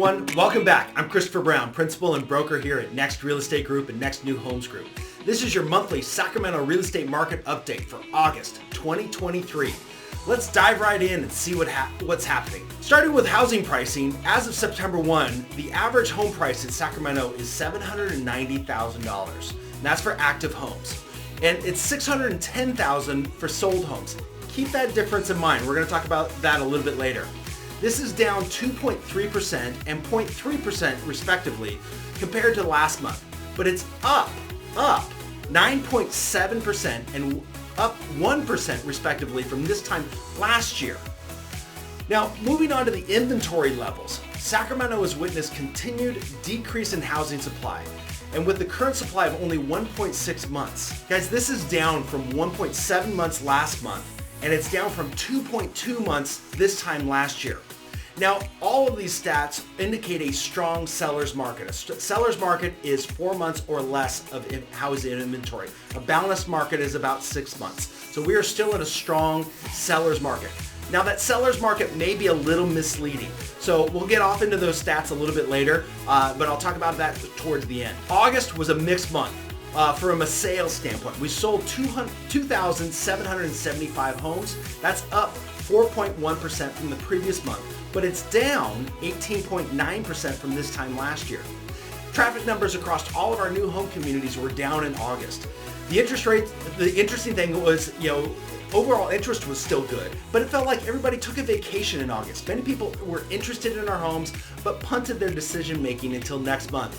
everyone. Welcome back. I'm Christopher Brown, principal and broker here at Next Real Estate Group and Next New Homes Group. This is your monthly Sacramento real estate market update for August 2023. Let's dive right in and see what's happening. Starting with housing pricing, as of September 1, the average home price in Sacramento is $790,000. And that's for active homes. And it's $610,000 for sold homes. Keep that difference in mind. We're going to talk about that a little bit later. This is down 2.3% and 0.3% respectively compared to last month, but it's up 9.7% and up 1% respectively from this time last year. Now, moving on to the inventory levels, Sacramento has witnessed continued decrease in housing supply, and with the current supply of only 1.6 months. Guys, this is down from 1.7 months last month, and it's down from 2.2 months this time last year. Now, all of these stats indicate a strong seller's market. A seller's market is 4 months or less of housing inventory. A balanced market is about 6 months. So we are still in a strong seller's market. Now, that seller's market may be a little misleading. So we'll get off into those stats a little bit later, but I'll talk about that towards the end. August was a mixed month. From a sales standpoint, we sold 2,775 homes. That's up 4.1% from the previous month, but it's down 18.9% from this time last year. Traffic numbers across all of our new home communities were down in August. The interesting thing was, overall interest was still good, but it felt like everybody took a vacation in August. Many people were interested in our homes, but punted their decision making until next month,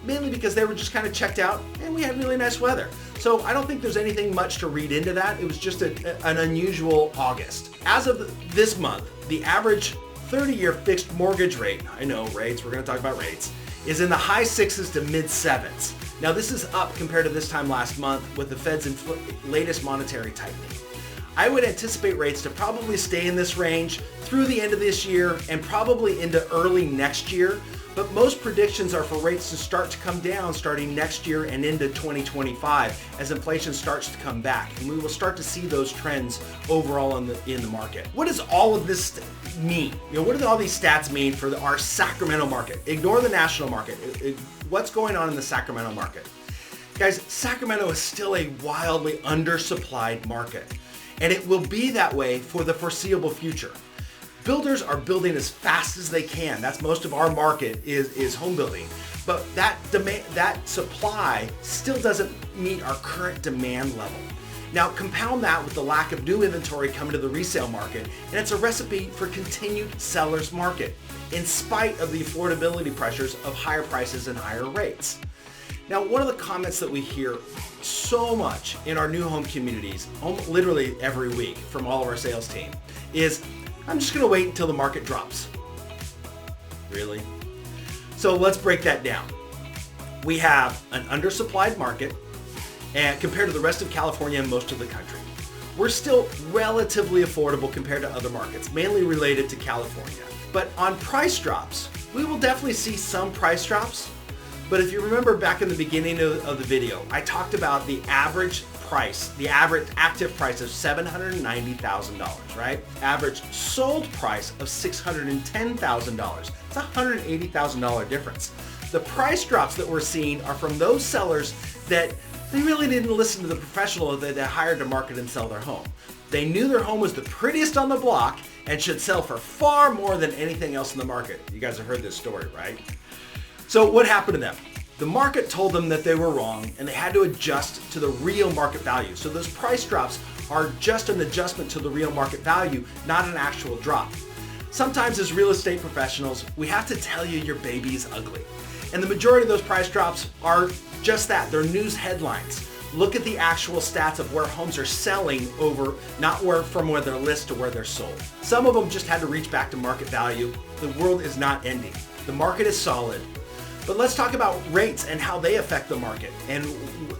mainly because they were just kind of checked out and we had really nice weather. So I don't think there's anything much to read into that. It was just an unusual August. As of this month, the average 30-year fixed mortgage rate, I know rates, we're going to talk about rates, is in the high 6s to mid 7s. Now this is up compared to this time last month with the Fed's latest monetary tightening. I would anticipate rates to probably stay in this range through the end of this year and probably into early next year, but most predictions are for rates to start to come down starting next year and into 2025 as inflation starts to come back, and we will start to see those trends overall in the market. What does all of this mean? What do all these stats mean for our Sacramento market? Ignore the national market. What's going on in the Sacramento market? Guys, Sacramento is still a wildly undersupplied market, and it will be that way for the foreseeable future. Builders are building as fast as they can. That's most of our market is home building. But that supply still doesn't meet our current demand level. Now compound that with the lack of new inventory coming to the resale market, and it's a recipe for continued seller's market, in spite of the affordability pressures of higher prices and higher rates. Now, one of the comments that we hear so much in our new home communities, literally every week from all of our sales team, is, I'm just gonna wait until the market drops. Really? So let's break that down. We have an undersupplied market and compared to the rest of California and most of the country. We're still relatively affordable compared to other markets, mainly related to California. But on price drops, we will definitely see some price drops. But if you remember back in the beginning of the video, I talked about the average price, the average active price of $790,000, right? Average sold price of $610,000. It's a $180,000 difference. The price drops that we're seeing are from those sellers that they really didn't listen to the professional that they hired to market and sell their home. They knew their home was the prettiest on the block and should sell for far more than anything else in the market. You guys have heard this story, right? So what happened to them? The market told them that they were wrong and they had to adjust to the real market value. So those price drops are just an adjustment to the real market value, not an actual drop. Sometimes as real estate professionals, we have to tell you your baby is ugly. And the majority of those price drops are just that, they're news headlines. Look at the actual stats of where homes are selling over, not from where they're listed to where they're sold. Some of them just had to reach back to market value. The world is not ending. The market is solid. But let's talk about rates and how they affect the market and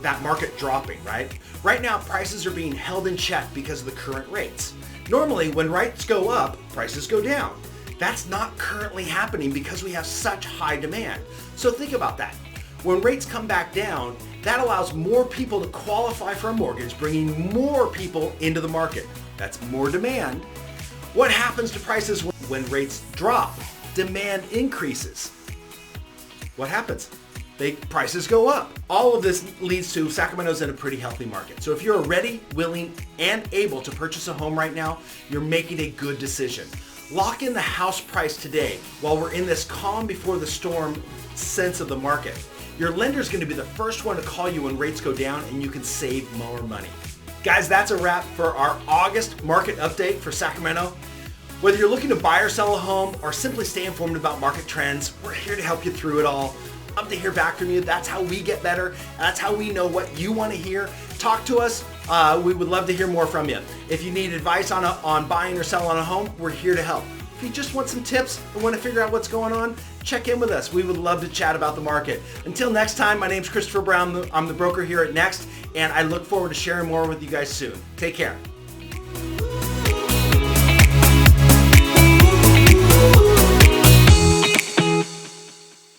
that market dropping, right? Right now, prices are being held in check because of the current rates. Normally, when rates go up, prices go down. That's not currently happening because we have such high demand. So think about that. When rates come back down, that allows more people to qualify for a mortgage, bringing more people into the market. That's more demand. What happens to prices when rates drop? demand increases, what happens? Prices go up. All of this leads to Sacramento's in a pretty healthy market. So if you're ready, willing, and able to purchase a home right now, you're making a good decision. Lock in the house price today while we're in this calm before the storm sense of the market. Your lender's going to be the first one to call you when rates go down and you can save more money. Guys, that's a wrap for our August market update for Sacramento. Whether you're looking to buy or sell a home or simply stay informed about market trends, we're here to help you through it all. Love to hear back from you. That's how we get better. That's how we know what you want to hear. Talk to us. We would love to hear more from you. If you need advice on buying or selling a home, we're here to help. If you just want some tips and want to figure out what's going on, check in with us. We would love to chat about the market. Until next time, my name's Christopher Brown. I'm the broker here at Next, and I look forward to sharing more with you guys soon. Take care.